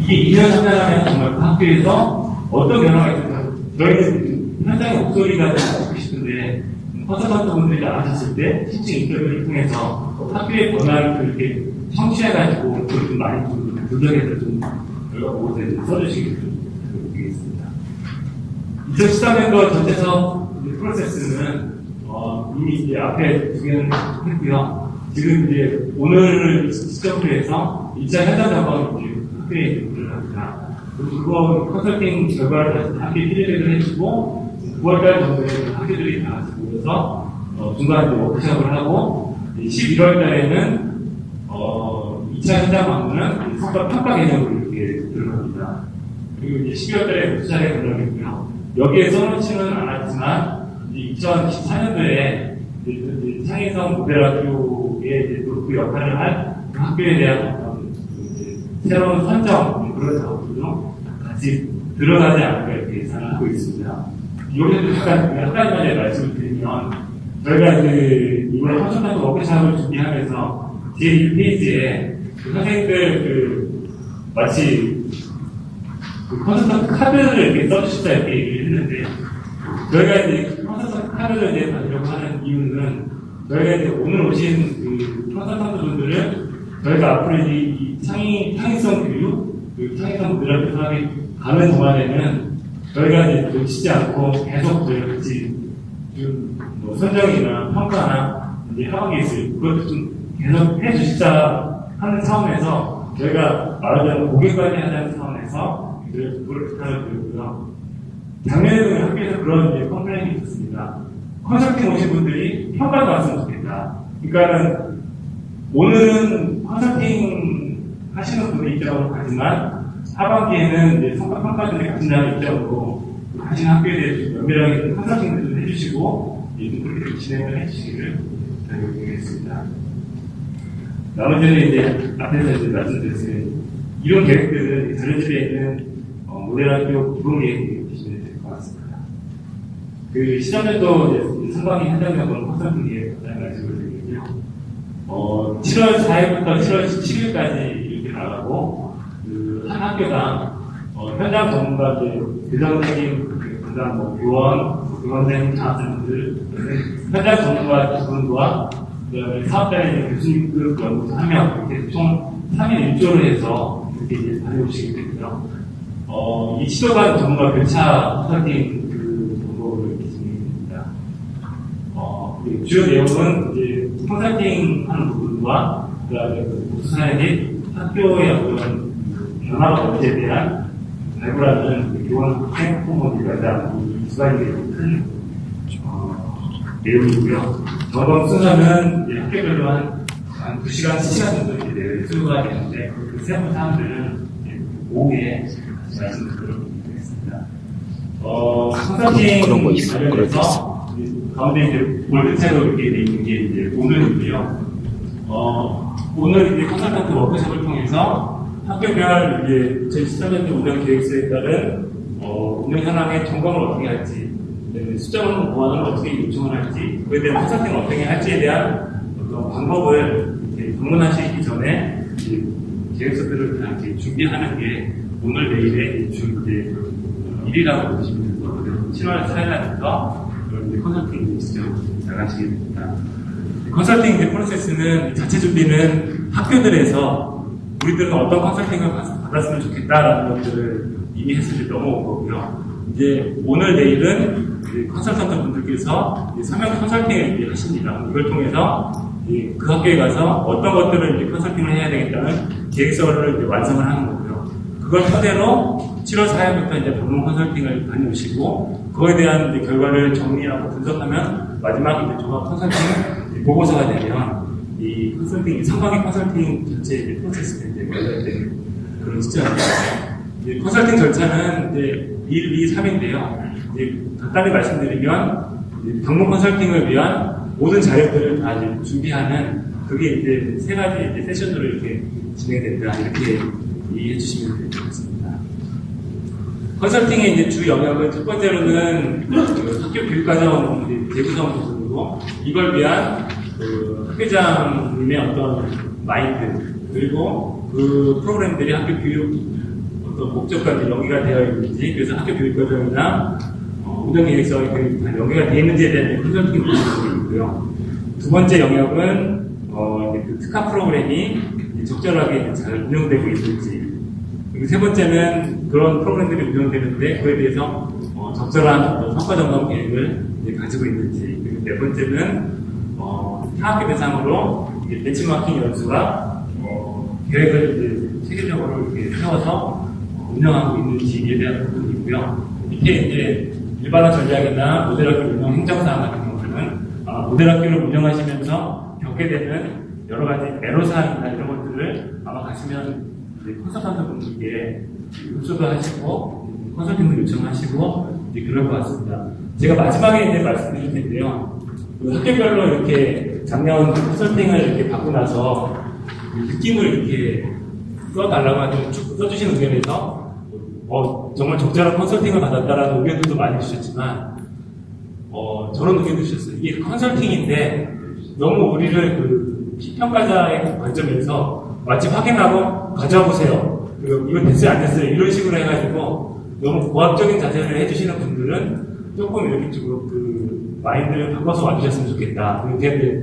이게 2년 현장하면 정말 그 학교에서 어떤 변화가 있을까? 저희는 현장의 목소리가 듣고 싶은데, 컨설턴트 분들이 나가셨을 때, 실제 인터뷰를 통해서 학교의 변화를 이렇게 청취해가지고, 그걸 좀 많이 분석해서 좀 여러 곳에 써주시길 부탁드리겠습니다. 2013년도 전체 사업 프로세스는, 이미 이제 앞에 두 개는 했고요. 지금 이제 오늘을 시점으로 해서 2차 현장 점검을 이제 학교에 들어갑니다. 그리고 그거 컨설팅 결과를 다시 학교에 피드백을 해주고 9월달 정도에 학교들이 다 같이 모여서 중간에 워크숍을 하고 11월달에는 2차 현장 방문은 성과 평가 개념으로 이렇게 들어갑니다. 그리고 이제 12월달에 부차례 들어가겠고요. 여기에 써놓지는 않았지만 2014년도에 창의성 모델학교에 그 역할을 할 그 학교에 대한 새로운 선정 그런 작업들도 같이 들어가지 않을까 이렇게 생각하고 있습니다. 여기서도 한 가지만 말씀을 드리면 저희가 이번에 컨설턴트 워크숍을 준비하면서 제 1페이지에 선생님들 마치 컨설턴트 카드를 이렇게 써주시다 이렇게 얘기를 했는데 저희가 이제 컨설턴트 카드를 이제 받으려고 하는 이유는 저희가 이제 오늘 오신 컨설턴트 분들은 저희가 앞으로 이 창의성 교육, 창의성 모델학교 사업이 가는 동안에는 저희가 이제 놓치지 않고 계속 저희가 같이 뭐 선정이나 평가나 이제 하는 게 있어요. 그것도 좀 계속 해주시자 하는 차원에서 저희가 말하자면 고객관리 하자는 차원에서 그걸 부탁을 드리고요. 작년에도 학교에서 그런 이제 컴플레인이 있었습니다. 컨설팅 오신 분들이 평가가 왔으면 좋겠다. 그러니까는 오늘은 컨설팅 하시는 분들 입장으로 가지만 하반기에는 이제 성과 평가들이 같은 입장으로 하시는 학교에 대해서 면밀하게 컨설팅을 좀 해주시고 그렇게 진행을 해주시기를 부탁드리겠습니다. 나머지는 이제 앞에서 이제 말씀드렸으니 이런 계획들은 자료집에 있는 모델학교 기본 계획을 보시면 될 것 같습니다. 그 시장년도 상반기 현장적으로 컨설팅 계획 말씀을 드리고요. 7월 4일부터 7월 17일까지 이렇게 나가고, 한 학교당, 현장 전문가, 교장선생님, 그다음 교원, 교원생님, 장학생들, 현장 전문가 두 분과, 그다음에 사업자의 교수님급 연구소 1명, 이렇게 총 3일 1조를 해서 이렇게 이제 다녀오시게 되고요. 이 시도관 전문가 교차 컨설팅 정보를 진행됩니다. 주요 내용은 이제 컨설팅 하는 부분과 그다음에 우수사회의 학교의 어떤 변화 법제에 대한 발굴하는 교원 학생 포모들과 이 두 가지 큰 내용이고요. 점검 순서는 학교별로 한 2시간, 3시간 정도 이렇게 수요가 되는데 그 세부 사항들은 오후에 말씀드리도록 하겠습니다. 컨설팅 관련해서 가운데 이제 골드체로 이렇게 돼 있는 게 이제 오늘이고요. 오늘 이제 컨설턴트 워크숍을 통해서 학교별 이제 2013년도 운영 계획서에 따른 운영 현황의 점검을 어떻게 할지, 수정 보완을 어떻게 요청을 할지, 그에 대한 컨설팅을 어떻게 할지에 대한 어떤 방법을 방문하시기 전에 계획서들을 다 이렇게 준비하는 게 오늘 내일의 일이라고 보시면 될 것 같아요. 7월 4일날부터 컨설팅 직접 나가시게 됩니다. 컨설팅 프로세스는 자체 준비는 학교들에서 우리들은 어떤 컨설팅을 받았으면 좋겠다라는 것들을 이미 했을 때 넘어온 거고요. 이제 오늘 내일은 컨설턴트 분들께서 서명 컨설팅을 하십니다. 이걸 통해서 그 학교에 가서 어떤 것들을 이제 컨설팅을 해야 되겠다는 계획서를 이제 완성을 하는 거고요. 그걸 토대로 7월 4일부터 이제 방문 컨설팅을 다녀오시고 그거에 대한 이제 결과를 정리하고 분석하면 마지막 이제 종합 컨설팅 보고서가 되면 이 컨설팅 상반기 컨설팅 전체 프로세스가 이제 완료되는 그런 시점입니다. 컨설팅 절차는 이제 1, 2, 3인데요. 간단히 말씀드리면 방문 컨설팅을 위한 모든 자료들을 다 이제 준비하는 그게 이제 세 가지 이제 세션으로 이렇게 진행된다 이렇게 이해해 주시면 될 것 같습니다. 컨설팅의 이제 주 영역은 첫 번째로는 학교 교육과정 재구성 부분이고 이걸 위한 학교장님의 어떤 마인드 그리고 그 프로그램들이 학교 교육 어떤 목적과 연계가 되어 있는지, 그래서 학교 교육 과정이나 운영 계획서에 다 연계가 되어 있는지에 대한 컨설팅을 보시고 있고요. 두 번째 영역은 그 특화 프로그램이 적절하게 잘 운영되고 있는지, 그리고 세 번째는 그런 프로그램들이 운영되는데 그에 대해서 적절한 성과 점검 계획을 가지고 있는지, 그리고 네 번째는 타학교 대상으로 벤치마킹 연수와 계획을 체계적으로 이렇게 세워서 운영하고 있는지에 대한 부분이고요. 밑에 이제 일반화 전략이나 모델학교 운영 행정사항 같은 경우는 모델학교를 운영하시면서 겪게 되는 여러 가지 애로사항이나 이런 것들을 아마 가시면 컨설턴트 분들께 흡수도 하시고 컨설팅도 요청하시고 이제 그럴 것 같습니다. 제가 마지막에 이제 말씀드릴 텐데요. 그 학교별로 이렇게 작년 컨설팅을 이렇게 받고 나서 그 느낌을 이렇게 써달라고 하는 쭉 써주신 의견에서 정말 적절한 컨설팅을 받았다라는 의견들도 많이 주셨지만 저런 의견도 주셨어요. 이게 컨설팅인데 너무 우리를 그 피평가자의 관점에서 마치 확인하고 가져와보세요. 그리고 이거 됐어요 안 됐어요 이런 식으로 해가지고 너무 고압적인 자세를 해주시는 분들은 조금 이렇게 좀 그 마인드를 바꿔서 와주셨으면 좋겠다. 그렇게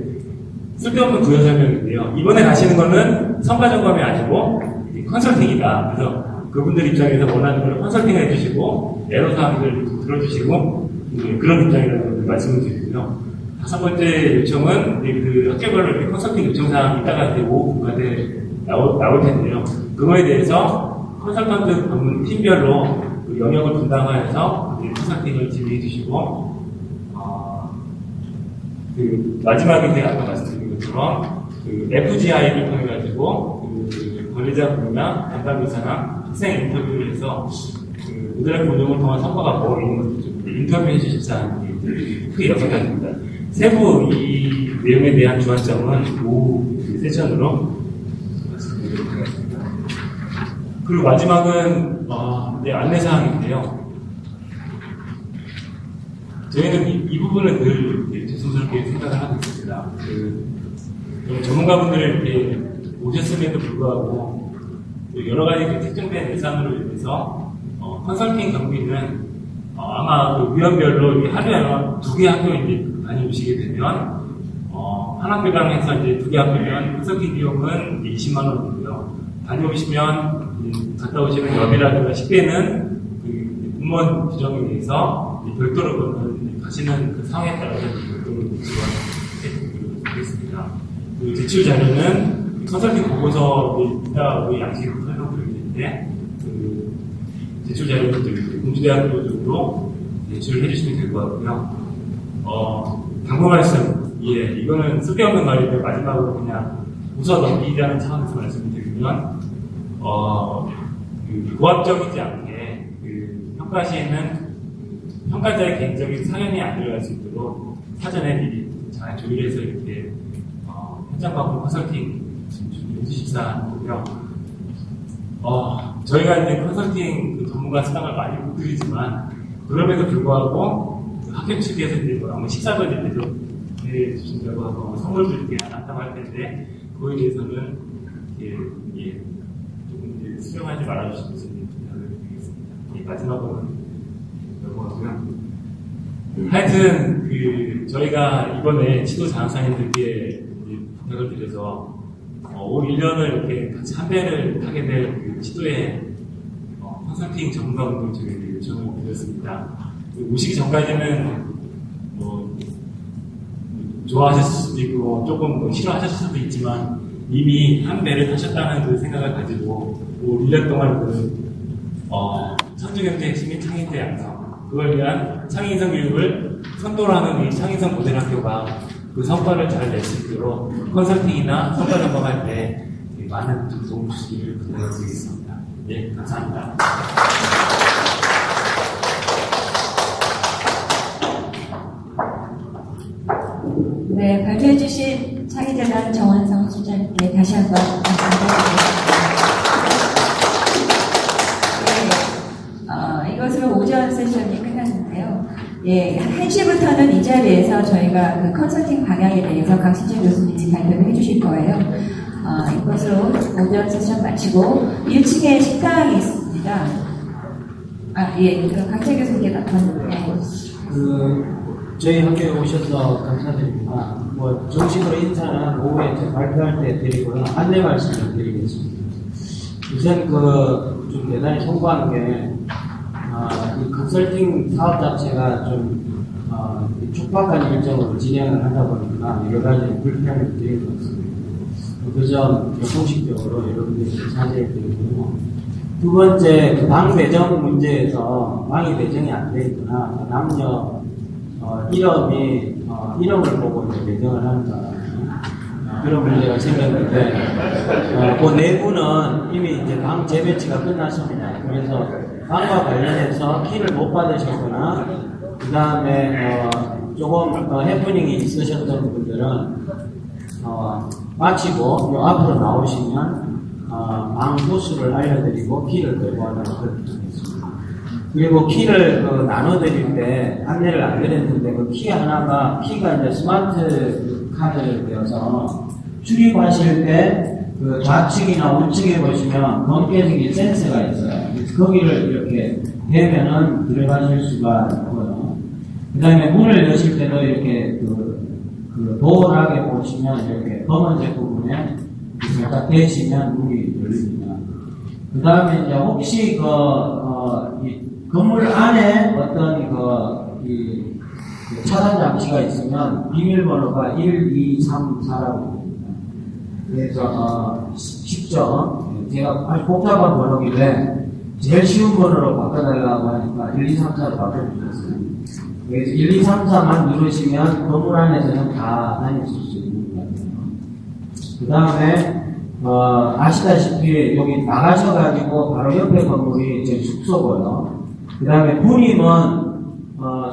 쓸데없는 부연 설명인데요. 이번에 가시는 거는 성과 점검이 아니고 컨설팅이다. 그래서 그분들 입장에서 원하는 걸 컨설팅을 해주시고 애로사항들 들어주시고 그런 입장이라는 말씀을 드리고요. 다섯 번째 요청은 그 학교별로 이렇게 컨설팅 요청사항이 이따가 오후 분간에 나올 텐데요. 그거에 대해서 컨설턴트 전문 팀별로 그 영역을 분담하여서 컨설팅을 진행해 주시고 그 마지막에 제가 아까 말씀드린 것처럼 그 FGI를 통해 가지고 그 관리자분이나 담당교사나 학생 인터뷰를 해서 그 모델학교 운영을 통한 성과가 뭐 있는 것도 좀 인터뷰해 주실 사항이 크게 6가지입니다. 세부 이 내용에 대한 주안점은 오후 세션으로 말씀드리도록 하겠습니다. 그리고 마지막은 안내사항인데요. 저희는 이 부분은 늘 죄송스럽게 생각을 하고 있습니다. 전문가분들이 이렇게 오셨음에도 불구하고 여러 가지 특정된 예산으로 인해서 컨설팅 경비는 아마 그 위원별로 하루에 아마 2개 학교 이제 다녀오시게 되면 한 학교당 해서 이제 2개 학교면 컨설팅 비용은 20만 원이고요. 다녀오시면 갔다 오시는 여비라든가 식비는 그 공무원 규정에 의해서 별도로 가시는 그 상황에 따라서 별도로 지원해드리겠습니다. 그 제출 자료는 컨설팅 보고서 이따 양식으로 설명드리는데 그 제출 자료는 공주대학교 쪽으로 제출을 해주시면 될 것 같고요. 당부 말씀, 이거는 쓸데없는 말인데 마지막으로 그냥 웃어 넘기자는 차원에서 말씀드리면 고압적이지 않게 평가 시에는 평가자의 개인적인 사연이 안 들어갈 수 있도록 사전에 미리 잘 조율해서 이렇게 현장 방문 컨설팅 준비해 주실 사항이고요. 저희가 이제 컨설팅 그 전문가 수당을 많이 못 드리지만 그럼에도 불구하고 학교 측에서 이제 아마 식사도 이제 대접해 주신다고 하고 선물도 이렇게 한다고 할 텐데 그거에 대해서는 조금 이제 수용하지 말아주시면 부탁드리겠습니다. 마지막으로는 하여튼 저희가 이번에 지도 장학사님들께 부탁을 드려서 올 1년을 이렇게 같이 한 배를 타게 될 그 지도의 컨설팅 전문가분들 저희가 요청을 드렸습니다. 오시기 전까지는 좋아하셨을 수도 있고 조금 싫어하셨을 수도 있지만 이미 한 배를 타셨다는 그 생각을 가지고 올 1년 동안 선주경제 핵심인 창인대 양성 그걸 위한 창의인성 교육을 선도로 하는 이 창의인성 모델학교가 그 성과를 잘 낼 수 있도록 컨설팅이나 성과 점검할 때 많은 도움 주시기를 부탁드리겠습니다. 네, 감사합니다. 네, 발표해주신 창의재단 정환성 소장님께 다시 한번 감사드립니다. 이것으로 오전 세션이 끝났는데요. 1시부터는 이 자리에서 저희가 그 컨설팅 방향에 대해서 강신재 교수님이 발표를 해주실 거예요. 이것으로 오전 세션 마치고 1층에 식당이 있습니다. 있습니다. 예, 그럼 강채 교수님께 저희 학교에 오셔서 감사드립니다. 정식으로 인사는 오후에 발표할 때 드리고요. 안내 말씀을 드리겠습니다. 우선 좀 대단히 송구한 게, 이 컨설팅 사업 자체가 좀, 촉박한 일정으로 진행을 하다 보니까 여러 가지 불편을 드린 것 같습니다. 그 점 공식적으로 여러분들이 사죄를 드리고요. 두 번째, 당 배정 문제에서 당이 배정이 안 돼 있거나 남녀 이름을 보고 이제 배정을 한다. 그런 문제가 생겼는데, 그 내부는 이미 이제 당 재배치가 끝났습니다. 그래서 당과 관련해서 키를 못 받으셨거나, 그 다음에, 조금, 해프닝이 있으셨던 분들은, 마치고, 앞으로 나오시면, 방 부수를 알려드리고, 키를 배부하도록 그렇게 하겠습니다. 그리고 키를 나눠드릴 때 안내를 안 드렸는데 그 키 하나가 키가 이제 스마트 카드를 되어서 출입하실 때 그 좌측이나 우측에 보시면 검게생긴 센서가 있어요. 그래서 거기를 이렇게 대면은 들어가실 수가 있고요. 그 다음에 문을 여실 때도 이렇게 도어락에 보시면 이렇게 검은색 부분에 살짝 대시면 문이 열립니다. 그 다음에 이제 혹시 건물 안에 어떤 차단 장치가 있으면 비밀번호가 1, 2, 3, 4라고 됩니다. 그래서 쉽죠. 제가 아주 복잡한 번호길래 제일 쉬운 번호로 바꿔달라고 하니까 1, 2, 3, 4로 바꿔주셨어요. 그래서 1, 2, 3, 4만 누르시면 건물 안에서는 다 다니실 수 있는 것 같아요. 그 다음에 아시다시피 여기 나가셔가지고 바로 옆에 건물이 제 숙소고요. 그 다음에 군임은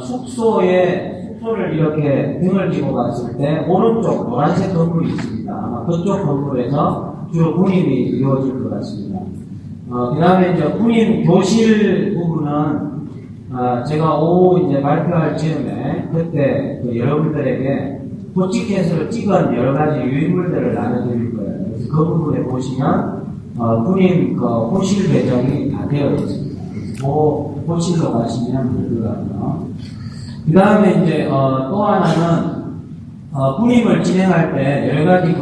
숙소를 이렇게 등을 지고 갔을 때 오른쪽 노란색 건물이 있습니다. 아마 그쪽 건물에서 주로 군임이 이루어질 것 같습니다. 그 다음에 이제 군임 교실 부분은 제가 오후 이제 발표할 즈음에 그때 여러분들에게 포치켓으로 찍은 여러 가지 유인물들을 나눠드릴 거예요. 그래서 그 부분에 보시면 군임 호실 배정이 다 되어 있습니다. 호실로 가시면 될 것 같고요. 그 다음에 이제 또 하나는 군임을 진행할 때 여러 가지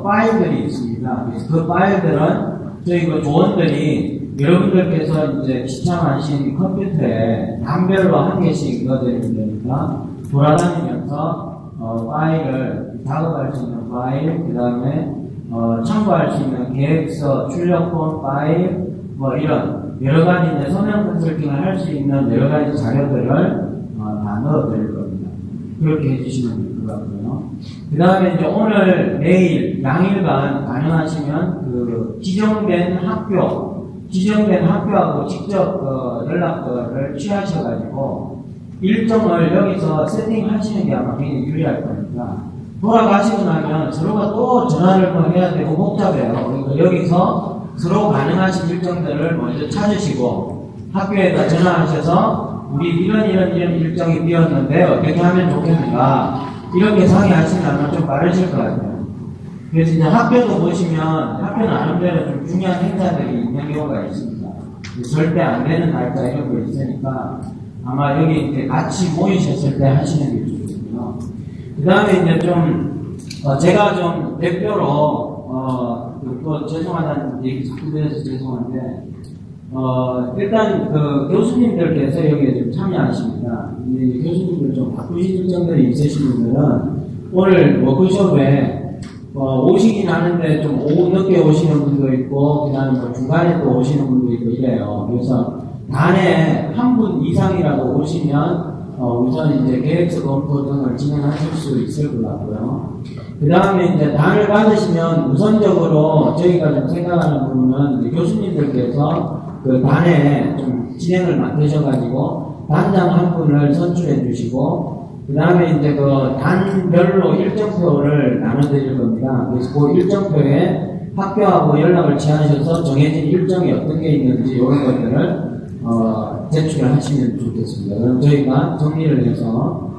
파일들이 있습니다. 그래서 그 파일들은 저희 조원들이 여러분들께서 이제 시청하신 컴퓨터에 단별로 한 개씩 넣어드리면 되니까 돌아다니면서 파일을 작업할 수 있는 파일, 그 다음에 참고할 수 있는 계획서, 출력본 파일, 이런 여러 가지 이제 서면 컨설팅을 할 수 있는 여러 가지 자료들을 다 넣어드릴 겁니다. 그렇게 해주시면 될 것 같고요. 그 다음에 이제 오늘, 내일, 양일간 가능하시면 지정된 학교하고 직접 연락을 취하셔가지고 일정을 여기서 세팅하시는 게 아마 굉장히 유리할 거니까 돌아가시고 나면 서로가 또 전화를 해야 되고 복잡해요. 그러니까 여기서 서로 가능하신 일정들을 먼저 찾으시고 학교에다 전화하셔서 우리 이런 일정이 비었는데 어떻게 하면 좋겠는가 이렇게 상의하시면 좀 빠르실 것 같아요. 그래서 이제 학교도 보시면 학교 나름대로 좀 중요한 행사들이 있는 경우가 있습니다. 절대 안 되는 날짜 이런 거 있으니까 아마 여기 이제 같이 모이셨을 때 하시는 게 좋겠고요. 그 다음에 이제 제가 좀 대표로 또 죄송하다는 얘기 자꾸 드려서 죄송한데 일단 교수님들께서 여기에 좀 참여하십니다. 교수님들 좀 바꾸실 일정들이 있으신 분들은 오늘 워크숍에 오시긴 하는데 좀 오후 늦게 오시는 분도 있고 그 다음에 중간에 또 오시는 분도 있고 이래요. 그래서 단에 한 분 이상이라도 오시면 우선 이제 계획서 검토 등을 진행하실 수 있을 것 같고요. 그 다음에 이제 단을 받으시면 우선적으로 저희가 좀 생각하는 부분은 교수님들께서 그 단에 좀 진행을 맡으셔가지고 단장 한 분을 선출해 주시고 그 다음에 이제 단별로 일정표를 나눠드릴 겁니다. 그래서 그 일정표에 학교하고 연락을 취하셔서 정해진 일정이 어떤 게 있는지 이런 것들을 제출을 하시면 좋겠습니다. 그럼 저희가 정리를 해서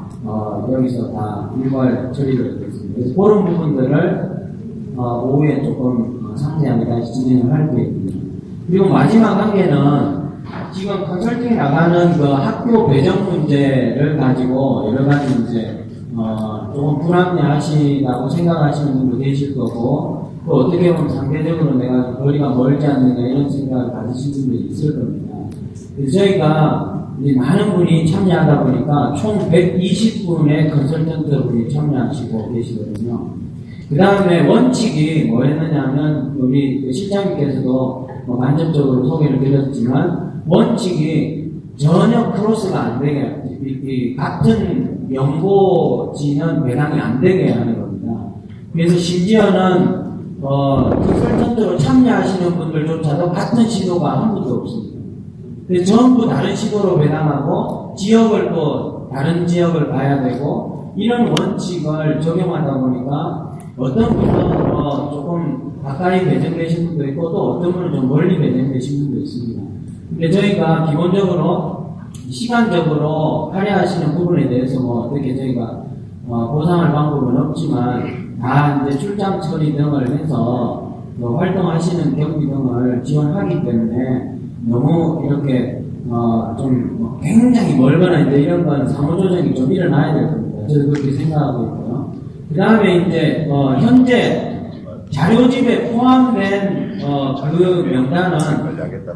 여기서 다 일괄 처리를 하겠습니다. 그래서 그런 부분들을 오후에 조금 상세하게 다시 진행을 할 거예요. 그리고 마지막 단계는 지금 컨설팅 나가는 그 학교 배정 문제를 가지고 여러 가지 이제 조금 불합리하시다고 생각하시는 분도 계실 거고, 또 어떻게 보면 상대적으로 내가 거리가 멀지 않느냐 이런 생각을 가지신 분도 있을 겁니다. 그래서 저희가 이제 많은 분이 참여하다 보니까 총 120분의 컨설턴트 분이 참여하시고 계시거든요. 그 다음에 원칙이 뭐였느냐면, 우리 실장님께서도 간접적으로 소개를 드렸지만, 원칙이 전혀 크로스가 안 되게, 같은 연고지는 배당이 안 되게 하는 겁니다. 그래서 심지어는, 컨설턴트로 참여하시는 분들조차도 같은 시도가 한 분도 없습니다. 그래서 전부 다른 시도로 배당하고, 지역을 또 다른 지역을 봐야 되고, 이런 원칙을 적용하다 보니까, 어떤 분은 조금 가까이 배정되신 분도 있고, 또 어떤 분은 좀 멀리 배정되신 분도 있습니다. 근데 저희가 기본적으로 시간적으로 할애하시는 부분에 대해서 어떻게 저희가 보상할 방법은 없지만, 다 이제 출장 처리 등을 해서 활동하시는 경비 등을 지원하기 때문에 너무 이렇게 좀 굉장히 멀거나 이제 이런 건 상호조정이 좀 일어나야 될 겁니다. 저도 그렇게 생각하고 있고요. 그 다음에 이제 현재 자료집에 포함된 그 명단은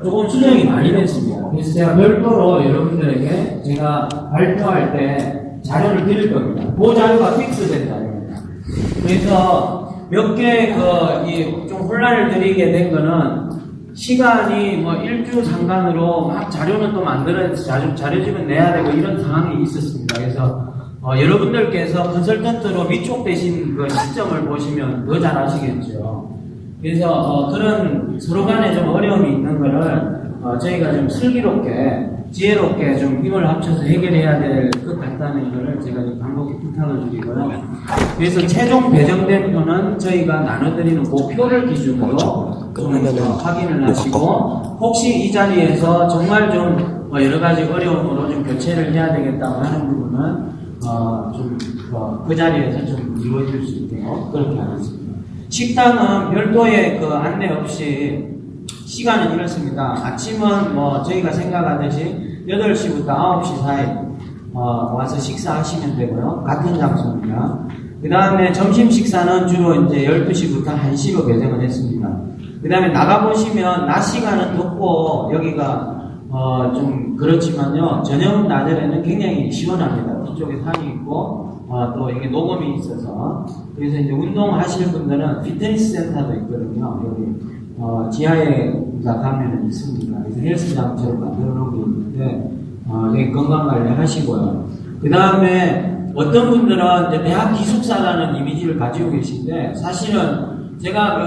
조금 수정이 많이 됐습니다. 그래서 제가 별도로 여러분들에게 제가 발표할 때 자료를 드릴 겁니다. 그 자료가 픽스된 자료입니다. 그래서 몇 개 좀 혼란을 드리게 된 거는, 시간이 일주 상간으로 막 자료는 또 만들어서 자료집은 내야 되고 이런 상황이 있었습니다. 그래서 여러분들께서 컨설턴트로 위촉되신 그 시점을 보시면 더 잘 아시겠죠. 그래서 그런 서로 간에 좀 어려움이 있는 거를 저희가 좀 슬기롭게, 지혜롭게 좀 힘을 합쳐서 해결해야 될 것 같다는 거를 제가 간곡히 부탁을 드리고요. 그래서 최종 배정된 표는 저희가 나눠드리는 그 표를 기준으로 좀 확인을 하시고, 혹시 이 자리에서 정말 좀 여러 가지 어려움으로 좀 교체를 해야 되겠다고 하는 부분은 그 자리에서 좀 이루어질 수 있도록 그렇게 하겠습니다. 식당은 별도의 그 안내 없이, 시간은 이렇습니다. 아침은 저희가 생각하듯이 8시부터 9시 사이 와서 식사하시면 되고요. 같은 장소입니다. 그 다음에 점심 식사는 주로 이제 12시부터 1시로 배정을 했습니다. 그 다음에 나가보시면 낮 시간은 덥고 여기가 좀 그렇지만요, 저녁 낮에는 굉장히 시원합니다. 뒤쪽에 산이 있고 또 이게 녹음이 있어서, 그래서 이제 운동하실 분들은 피트니스 센터도 있거든요. 여기 지하에 가면은 있습니다. 그래서 헬스장처럼 만들어 놓은 게 있는데 여기 건강관리 하시고요. 그 다음에 어떤 분들은 이제 대학 기숙사라는 이미지를 가지고 계신데, 사실은 제가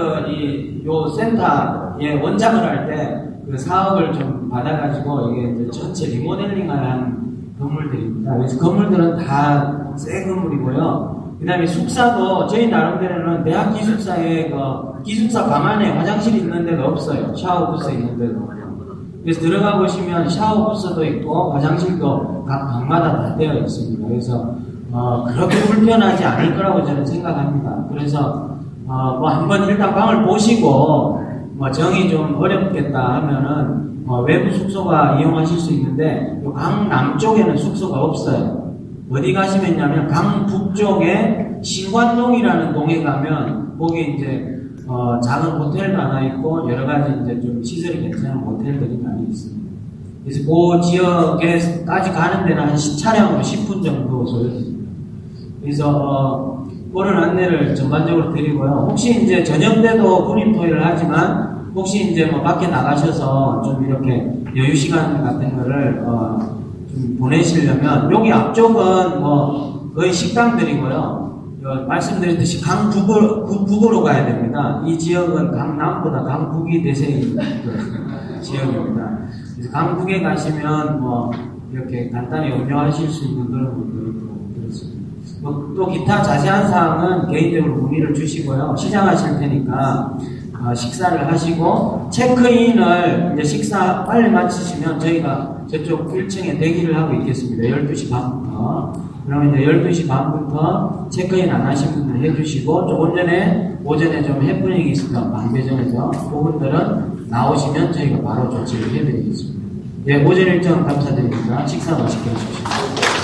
요 센터에 원장을 할 때 그 사업을 좀 받아가지고 이게 이제 전체 리모델링을 한 건물들입니다. 그래서 건물들은 다 새 건물이고요. 그 다음에 숙사도 저희 나름대로는 대학 기숙사에 기숙사 방 안에 화장실이 있는 데가 없어요. 샤워 부스 있는 데도. 그래서 들어가 보시면 샤워 부스도 있고 화장실도 각 방마다 다 되어 있습니다. 그래서 그렇게 불편하지 않을 거라고 저는 생각합니다. 그래서 한번 일단 방을 보시고 정이 좀 어렵겠다 하면은 외부 숙소가 이용하실 수 있는데, 강 남쪽에는 숙소가 없어요. 어디 가시면요, 강 북쪽에 신관동이라는 동에 가면 거기 이제 작은 호텔도 하나 있고 여러 가지 이제 좀 시설이 괜찮은 호텔들이 많이 있습니다. 그래서 그 지역에까지 가는 데는 한 차량으로 10분 정도 소요됩니다. 그래서 그런 안내를 전반적으로 드리고요. 혹시 이제 저녁 때도 군인 토의를 하지만, 혹시 이제 밖에 나가셔서 좀 이렇게 여유 시간 같은 거를 좀 보내시려면, 여기 앞쪽은 거의 식당들이고요. 말씀드렸듯이 강 북으로 가야 됩니다. 이 지역은 강 남보다 강 북이 대세인 지역입니다. 그래서 강 북에 가시면 이렇게 간단히 음료하실 수 있는 그런 것도 있고 그렇습니다. 또 기타 자세한 사항은 개인적으로 문의를 주시고요. 시장하실 테니까 식사를 하시고, 체크인을 이제 식사 빨리 마치시면 저희가 저쪽 1층에 대기를 하고 있겠습니다. 12시 반부터. 그러면 이제 12시 반부터 체크인 안 하신 분들 해주시고, 조금 전에 오전에 좀 해프닝이 있었던 방배정에서 그분들은 나오시면 저희가 바로 조치를 해드리겠습니다. 예, 오전 일정 감사드립니다. 식사 맛있게 하십시오.